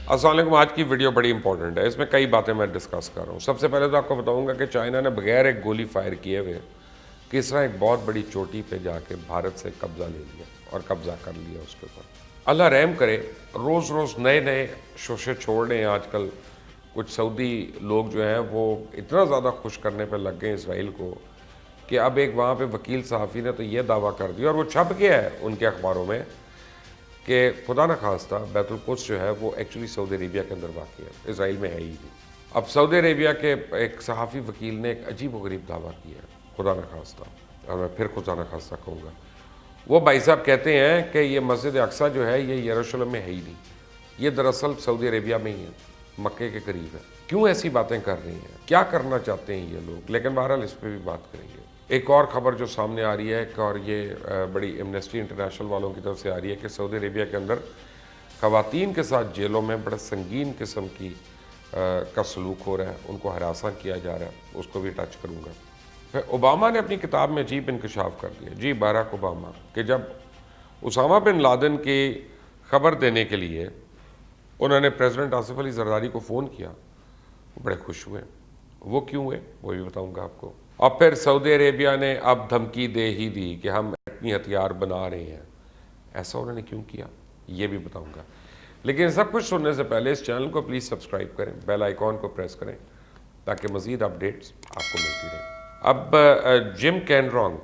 السلام علیکم. آج کی ویڈیو بڑی امپورٹنٹ ہے. اس میں کئی باتیں میں ڈسکس کر رہا ہوں. سب سے پہلے تو آپ کو بتاؤں گا کہ چائنا نے بغیر ایک گولی فائر کیے ہوئے کس طرح ایک بہت بڑی چوٹی پہ جا کے بھارت سے قبضہ لے لیا اور قبضہ کر لیا اس کے اوپر. اللہ رحم کرے, روز روز نئے نئے شوشے چھوڑ رہے ہیں آج کل. کچھ سعودی لوگ جو ہیں وہ اتنا زیادہ خوش کرنے پہ لگ گئے اسرائیل کو کہ اب ایک وہاں پہ وکیل صحافی نے تو یہ دعویٰ کر دیا, اور وہ چھپ گیا ہے ان کے اخباروں میں, کہ خدا نخواستہ بیت القدس جو ہے وہ ایکچولی سعودی عربیہ کے اندر واقع ہے, اسرائیل میں ہے ہی نہیں. اب سعودی عربیہ کے ایک صحافی وکیل نے ایک عجیب و غریب دعویٰ کیا ہے, خدا نخواستہ, اور میں پھر خدا نخواستہ کہوں گا. وہ بھائی صاحب کہتے ہیں کہ یہ مسجد اقصیٰ جو ہے یہ یروشلم میں ہے ہی نہیں, یہ دراصل سعودی عربیہ میں ہی ہے, مکے کے قریب ہے. کیوں ایسی باتیں کر رہی ہیں, کیا کرنا چاہتے ہیں یہ لوگ؟ لیکن بہرحال اس پہ بھی بات کریں گے. ایک اور خبر جو سامنے آ رہی ہے, اور یہ بڑی ایمنسٹی انٹرنیشنل والوں کی طرف سے آ رہی ہے, کہ سعودی عربیہ کے اندر خواتین کے ساتھ جیلوں میں بڑا سنگین قسم کا سلوک ہو رہا ہے, ان کو ہراساں کیا جا رہا ہے. اس کو بھی ٹچ کروں گا. پھر اوباما نے اپنی کتاب میں عجیب انکشاف کر دیا, جی باراک اوباما, کہ جب اسامہ بن لادن کی خبر دینے کے لیے انہوں نے پریزیڈنٹ آصف علی زرداری کو فون کیا, وہ بڑے خوش ہوئے. وہ کیوں ہوئے وہ بھی بتاؤں گا آپ کو. اور پھر سعودی عربیہ نے اب دھمکی دے ہی دی کہ ہم ایٹمی ہتھیار بنا رہے ہیں. ایسا انہوں نے کیوں کیا یہ بھی بتاؤں گا. لیکن سب کچھ سننے سے پہلے اس چینل کو پلیز سبسکرائب کریں, بیل آئیکن کو پریس کریں, تاکہ مزید اپڈیٹس آپ کو ملتی رہیں. اب جم کینڈرانگ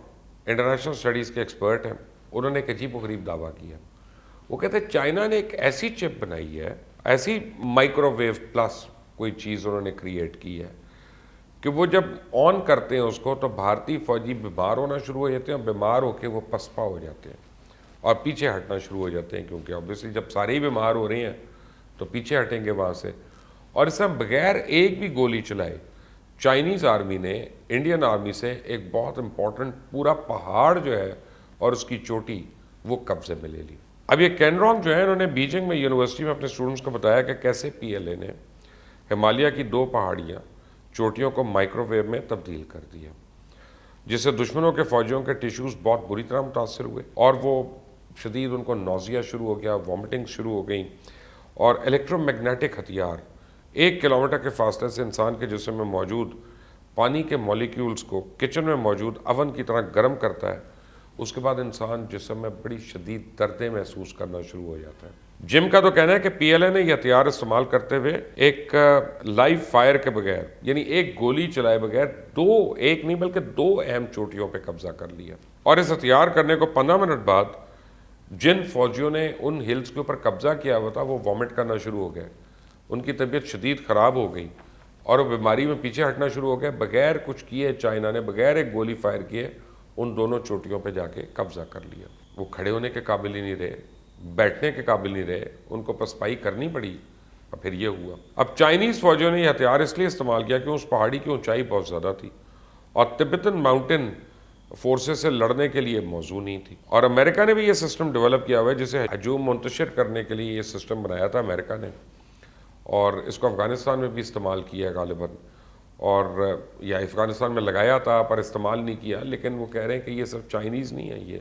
انٹرنیشنل اسٹڈیز کے ایکسپرٹ ہیں, انہوں نے ایک عجیب و غریب دعویٰ کیا. وہ کہتے ہیں چائنا نے ایک ایسی چپ بنائی ہے, ایسی مائکرو ویو پلس کوئی چیز انہوں نے کریٹ کی ہے, کہ وہ جب آن کرتے ہیں اس کو تو بھارتی فوجی بیمار ہونا شروع ہو جاتے ہیں, اور بیمار ہو کے وہ پسپا ہو جاتے ہیں اور پیچھے ہٹنا شروع ہو جاتے ہیں, کیونکہ اوبیسلی جب سارے ہی بیمار ہو رہے ہیں تو پیچھے ہٹیں گے وہاں سے. اور اس میں بغیر ایک بھی گولی چلائے چائنیز آرمی نے انڈین آرمی سے ایک بہت امپورٹنٹ پورا پہاڑ جو ہے اور اس کی چوٹی وہ قبضے میں لے لی. اب یہ کینڈرانگ جو ہے, انہوں نے بیجنگ میں یونیورسٹی میں اپنے اسٹوڈنٹس کو بتایا کہ کیسے پی ایل اے نے ہمالیہ کی 2 پہاڑیاں چوٹیوں کو مائکرو ویو میں تبدیل کر دیا, جس سے دشمنوں کے فوجیوں کے ٹیشوز بہت بری طرح متاثر ہوئے, اور وہ شدید ان کو نوزیا شروع ہو گیا, وامٹنگ شروع ہو گئیں, اور الیکٹرو میگنیٹک ہتھیار 1 کلومیٹر کے فاصلے سے انسان کے جسم میں موجود پانی کے مولیکیولز کو کچن میں موجود اوون کی طرح گرم کرتا ہے. اس کے بعد انسان جسم میں بڑی شدید دردیں محسوس کرنا شروع ہو جاتا ہے. جم کا تو کہنا ہے کہ پی ایل اے نے یہ ہتھیار استعمال کرتے ہوئے ایک لائیو فائر کے بغیر, یعنی ایک گولی چلائے بغیر, 1 نہیں بلکہ 2 اہم چوٹیوں پہ قبضہ کر لیا. اور اس ہتھیار کرنے کو 15 منٹ بعد جن فوجیوں نے ان ہلز کے اوپر قبضہ کیا ہوا تھا وہ وامٹ کرنا شروع ہو گئے, ان کی طبیعت شدید خراب ہو گئی, اور وہ بیماری میں پیچھے ہٹنا شروع ہو گئے. بغیر کچھ کیے چائنا نے, بغیر ایک گولی فائر کیے, ان دونوں چوٹیوں پہ جا کے قبضہ کر لیا. وہ کھڑے ہونے کے قابل ہی نہیں رہے, بیٹھنے کے قابل نہیں رہے, ان کو پسپائی کرنی پڑی, اور پھر یہ ہوا. اب چائنیز فوجیوں نے یہ ہتھیار اس لیے استعمال کیا کہ اس پہاڑی کی اونچائی بہت زیادہ تھی, اور تبتن ماؤنٹین فورسز سے لڑنے کے لیے موزوں نہیں تھی. اور امریکہ نے بھی یہ سسٹم ڈیولپ کیا ہوا ہے, جسے ہجوم منتشر کرنے کے لیے یہ سسٹم بنایا تھا امریکہ نے, اور اس کو افغانستان میں بھی استعمال کیا ہے غالباً, اور یا افغانستان میں لگایا تھا پر استعمال نہیں کیا. لیکن وہ کہہ رہے ہیں کہ یہ صرف چائنیز نہیں ہے, یہ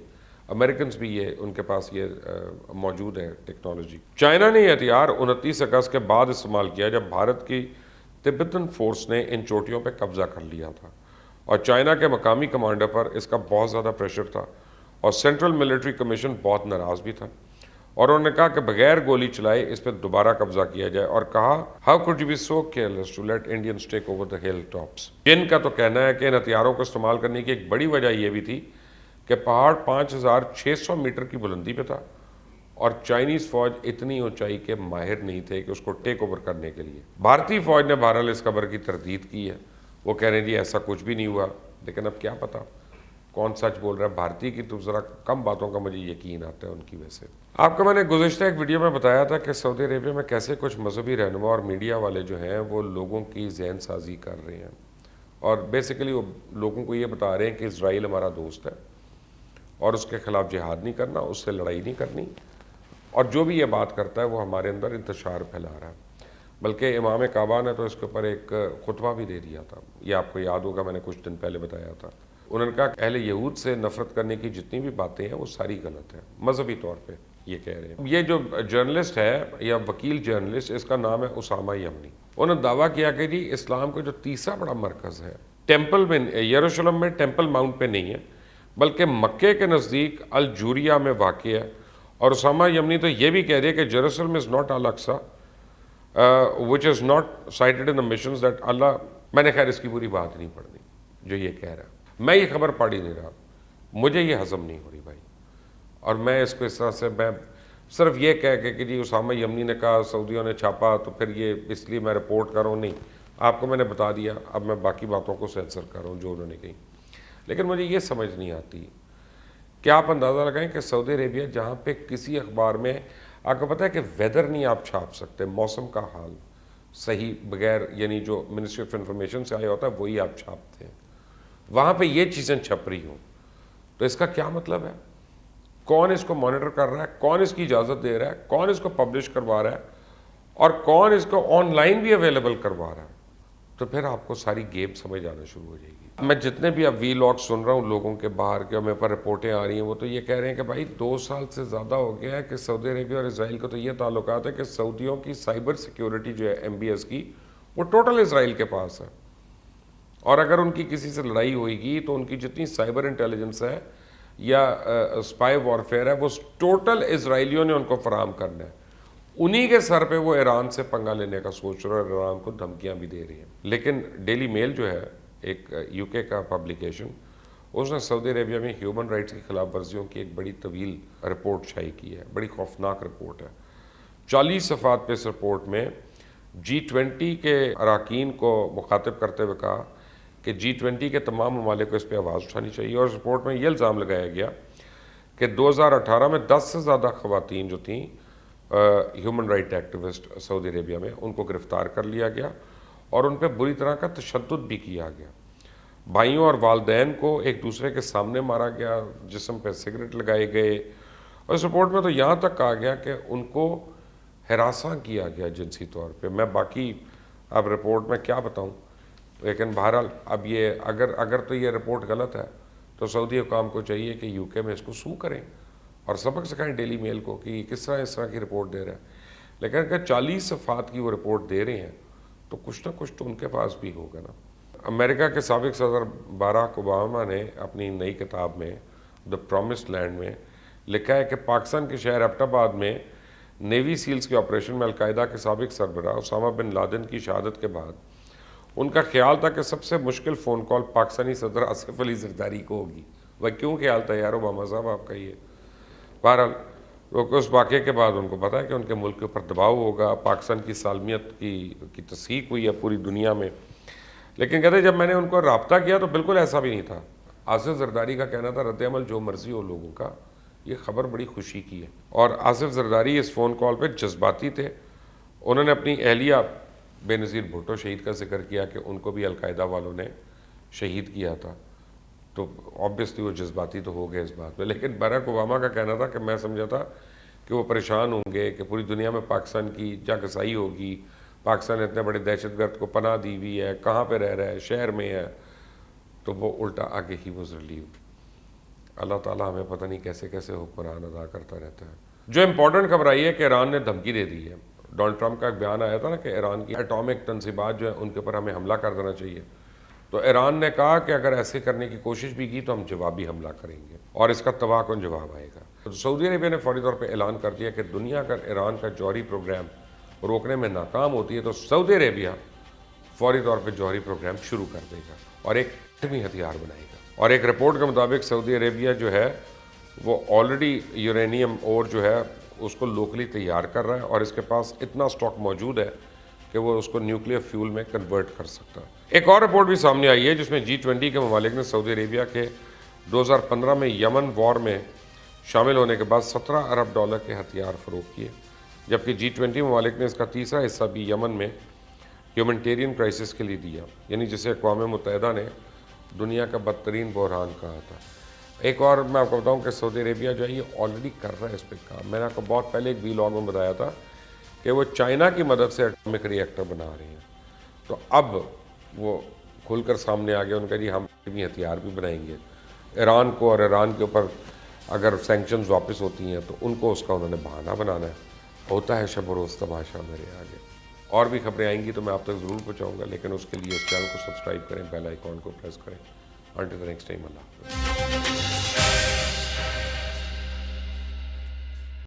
امریکنز بھی یہ ان کے پاس یہ موجود ہے ٹیکنالوجی. چائنا نے یہ ہتھیار 29 اگست کے بعد استعمال کیا, جب بھارت کی تبتن فورس نے ان چوٹیوں پہ قبضہ کر لیا تھا, اور چائنا کے مقامی کمانڈر پر اس کا بہت زیادہ پریشر تھا, اور سینٹرل ملٹری کمیشن بہت ناراض بھی تھا, اور انہوں نے کہا کہ بغیر گولی چلائے اس پہ دوبارہ قبضہ کیا جائے. اور کہا, how could you be so careless to let Indians take over the hilltops. جن کا تو کہنا ہے کہ ان ہتھیاروں کو استعمال کرنے کی ایک بڑی وجہ یہ بھی تھی کہ پہاڑ 5600 میٹر کی بلندی پہ تھا, اور چائنیز فوج اتنی اونچائی کے ماہر نہیں تھے کہ اس کو ٹیک اوور کرنے کے لیے. بھارتی فوج نے بہرحال اس خبر کی تردید کی ہے, وہ کہہ رہے ہیں جی ایسا کچھ بھی نہیں ہوا. لیکن اب کیا پتا کون سچ بول رہا ہے. بھارتی کی تو ذرا کم باتوں کا مجھے یقین آتا ہے ان کی وجہ سے. آپ کو میں نے گزشتہ ایک ویڈیو میں بتایا تھا کہ سعودی عربیہ میں کیسے کچھ مذہبی رہنما اور میڈیا والے جو ہیں وہ لوگوں کی ذہن سازی کر رہے ہیں, اور بیسیکلی وہ لوگوں کو یہ بتا رہے ہیں کہ اسرائیل ہمارا دوست ہے, اور اس کے خلاف جہاد نہیں کرنا, اس سے لڑائی نہیں کرنی, اور جو بھی یہ بات کرتا ہے وہ ہمارے اندر انتشار پھیلا رہا ہے. بلکہ امام کعبہ نے تو اس کے اوپر ایک خطبہ بھی دے دیا تھا, یہ آپ کو یاد ہوگا, میں نے کچھ دن پہلے بتایا تھا. انہوں نے کہا کہ اہل یہود سے نفرت کرنے کی جتنی بھی باتیں ہیں وہ ساری غلط ہیں مذہبی طور پہ. یہ کہہ رہے ہیں. یہ جو جرنلسٹ ہے یا وکیل جرنلسٹ، اس کا نام ہے اسامہ یمنی. انہوں نے دعویٰ کیا کہ جی اسلام کا جو تیسرا بڑا مرکز ہے ٹیمپل میں، یروشلم میں ٹیمپل ماؤنٹ پہ نہیں ہے بلکہ مکے کے نزدیک الجوریہ میں واقع ہے. اور اسامہ یمنی تو یہ بھی کہہ رہے کہ Jerusalem is not Al Aqsa which is not cited in the missions that اللہ. میں نے خیر اس کی پوری بات نہیں پڑھنی جو یہ کہہ رہا ہے. میں یہ خبر پڑھ ہی نہیں رہا، مجھے یہ ہضم نہیں ہو رہی بھائی. اور میں اس کو اس طرح سے میں صرف یہ کہہ کے کہ جی اسامہ یمنی نے کہا سعودیوں نے چھاپا تو پھر یہ اس لیے میں رپورٹ کر رہا ہوں، نہیں. آپ کو میں نے بتا دیا، اب میں باقی باتوں کو سینسر کر رہا ہوں جو انہوں نے کہی. لیکن مجھے یہ سمجھ نہیں آتی کہ آپ اندازہ لگائیں کہ سعودی عربیہ جہاں پہ کسی اخبار میں آپ کو پتہ ہے کہ ویدر نہیں آپ چھاپ سکتے، موسم کا حال صحیح بغیر یعنی جو منسٹری آف انفارمیشن سے آیا ہوتا ہے وہی آپ چھاپتے ہیں، وہاں پہ یہ چیزیں چھپ رہی ہوں تو اس کا کیا مطلب ہے؟ کون اس کو مانیٹر کر رہا ہے؟ کون اس کی اجازت دے رہا ہے؟ کون اس کو پبلش کروا رہا ہے؟ اور کون اس کو آن لائن بھی اویلیبل کروا رہا ہے؟ تو پھر آپ کو ساری گیم سمجھ آنا شروع ہو جائے گی. میں جتنے بھی اب وی لاگ سن رہا ہوں لوگوں کے باہر کے، میرے پر رپورٹیں آ رہی ہیں، وہ تو یہ کہہ رہے ہیں کہ بھائی 2 سال سے زیادہ ہو گیا ہے کہ سعودی عربیہ اور اسرائیل کو تو یہ تعلقات ہے کہ سعودیوں کی سائبر سیکیورٹی جو ہے MBS کی وہ ٹوٹل اسرائیل کے پاس ہے. اور اگر ان کی کسی سے لڑائی ہوئے گی تو ان کی جتنی سائبر انٹیلیجنس ہے یا اسپائی وارفیئر ہے وہ ٹوٹل اسرائیلیوں نے ان کو فراہم کرنا ہے. انہی کے سر پہ وہ ایران سے پنگا لینے کا سوچ رہے اور ایران کو دھمکیاں بھی دے رہی ہیں. لیکن ڈیلی میل جو ہے ایک UK کا پبلیکیشن، اس نے سعودی عربیہ میں ہیومن رائٹس کی خلاف ورزیوں کی ایک بڑی طویل رپورٹ شائع کی ہے، بڑی خوفناک رپورٹ ہے. 40 صفحات پہ اس رپورٹ میں G20 کے اراکین کو مخاطب کرتے ہوئے کہا کہ G20 کے تمام ممالک کو اس پہ آواز اٹھانی چاہیے. اور اس رپورٹ میں یہ الزام لگایا گیا کہ 2018 میں 10 سے زیادہ خواتین جو تھیں ہیومن رائٹ ایکٹیوسٹ سعودی عربیہ میں، ان کو گرفتار کر لیا گیا اور ان پہ بری طرح کا تشدد بھی کیا گیا. بھائیوں اور والدین کو ایک دوسرے کے سامنے مارا گیا، جسم پہ سگریٹ لگائے گئے. اور اس رپورٹ میں تو یہاں تک کہا گیا کہ ان کو ہراساں کیا گیا جنسی طور پہ. میں باقی اب رپورٹ میں کیا بتاؤں، لیکن بہرحال اب یہ اگر تو یہ رپورٹ غلط ہے تو سعودی حکام کو چاہیے کہ UK میں اس کو سو کریں اور سبق سکھائیں ڈیلی میل کو کہ کس طرح اس طرح کی رپورٹ دے رہا ہے. لیکن اگر 40 صفحات کی وہ رپورٹ دے رہے ہیں تو کچھ نہ کچھ تو ان کے پاس بھی ہوگا نا. امریکہ کے سابق صدر باراک اوباما نے اپنی نئی کتاب میں دا پرومسڈ لینڈ میں لکھا ہے کہ پاکستان کے شہر ایبٹ آباد میں نیوی سیلز کے آپریشن میں القاعدہ کے سابق سربراہ اسامہ بن لادن کی شہادت کے بعد ان کا خیال تھا کہ سب سے مشکل فون کال پاکستانی صدر آصف علی زرداری کو ہوگی. وہ کیوں خیال تھا یار اوباما صاحب آپ کا یہ؟ بہرحال اس واقعے کے بعد ان کو پتا ہے کہ ان کے ملک کے اوپر دباؤ ہوگا، پاکستان کی سالمیت کی تصحیح ہوئی ہے پوری دنیا میں. لیکن کہتے ہیں جب میں نے ان کو رابطہ کیا تو بالکل ایسا بھی نہیں تھا. آصف زرداری کا کہنا تھا رد عمل جو مرضی ہو لوگوں کا، یہ خبر بڑی خوشی کی ہے. اور آصف زرداری اس فون کال پہ جذباتی تھے. انہوں نے اپنی اہلیہ بے نظیر بھٹو شہید کا ذکر کیا کہ ان کو بھی القاعدہ والوں نے شہید کیا تھا. تو آبویسلی وہ جذباتی تو ہو گئے اس بات پہ. لیکن باراک اوباما کا کہنا تھا کہ میں سمجھا تھا کہ وہ پریشان ہوں گے کہ پوری دنیا میں پاکستان کی جاگسائی ہوگی، پاکستان نے اتنے بڑے دہشت گرد کو پناہ دی ہوئی ہے، کہاں پہ رہ رہا ہے، شہر میں ہے. تو وہ الٹا آگے ہی واز ریلیوڈ. اللہ تعالیٰ ہمیں پتہ نہیں کیسے کیسے حکمران ادا کرتا رہتا ہے. جو امپورٹنٹ خبر آئی ہے کہ ایران نے دھمکی دے دی ہے. ڈونلڈ ٹرمپ کا ایک بیان آیا تھا نا کہ ایران کی ایٹامک تنصیبات جو ہیں ان کے اوپر ہمیں حملہ کر دینا چاہیے. تو ایران نے کہا کہ اگر ایسے کرنے کی کوشش بھی کی تو ہم جوابی حملہ کریں گے اور اس کا تباہ کن جواب آئے گا. تو سعودی عربیہ نے فوری طور پہ اعلان کر دیا کہ دنیا اگر ایران کا جوہری پروگرام روکنے میں ناکام ہوتی ہے تو سعودی عربیہ فوری طور پہ جوہری پروگرام شروع کر دے گا اور ایک ایٹمی ہتھیار بنائے گا. اور ایک رپورٹ کے مطابق سعودی عربیہ جو ہے وہ آلریڈی یورینیم اور جو ہے اس کو لوکلی تیار کر رہا ہے اور اس کے پاس اتنا سٹاک موجود ہے کہ وہ اس کو نیوکلیئر فیول میں کنورٹ کر سکتا ہے. ایک اور رپورٹ بھی سامنے آئی ہے جس میں G20 کے ممالک نے سعودی عربیہ کے 2015 میں یمن وار میں شامل ہونے کے بعد $17 ارب کے ہتھیار فروخت کیے، جبکہ G20 ممالک نے اس کا تیسرا حصہ بھی یمن میں ہیومنٹیرین کرائسس کے لیے دیا، یعنی جسے اقوام متحدہ نے دنیا کا بدترین بحران کہا تھا. ایک اور میں آپ کو بتاؤں کہ سعودی عربیہ جو ہے یہ آلریڈی کر رہا ہے اس پہ کام. میں نے آپ کو بہت پہلے ایک وی لاگ میں بتایا تھا کہ وہ چائنا کی مدد سے ایٹمک ری ایکٹر بنا رہے ہیں. تو اب وہ کھل کر سامنے آ گیا ان کا جی ہم ایٹمی ہتھیار بھی بنائیں گے. ایران کو اور ایران کے اوپر اگر سینکشنز واپس ہوتی ہیں تو ان کو اس کا انہوں نے بہانہ بنانا ہے. ہوتا ہے شب و روز تماشا میرے آگے. اور بھی خبریں آئیں گی تو میں آپ تک ضرور پہنچاؤں گا، لیکن اس کے لیے اس چینل کو سبسکرائب کریں، بیل آئیکن کو پریس کریں. انٹل دی نیکسٹ ٹائم، اللہ حافظ.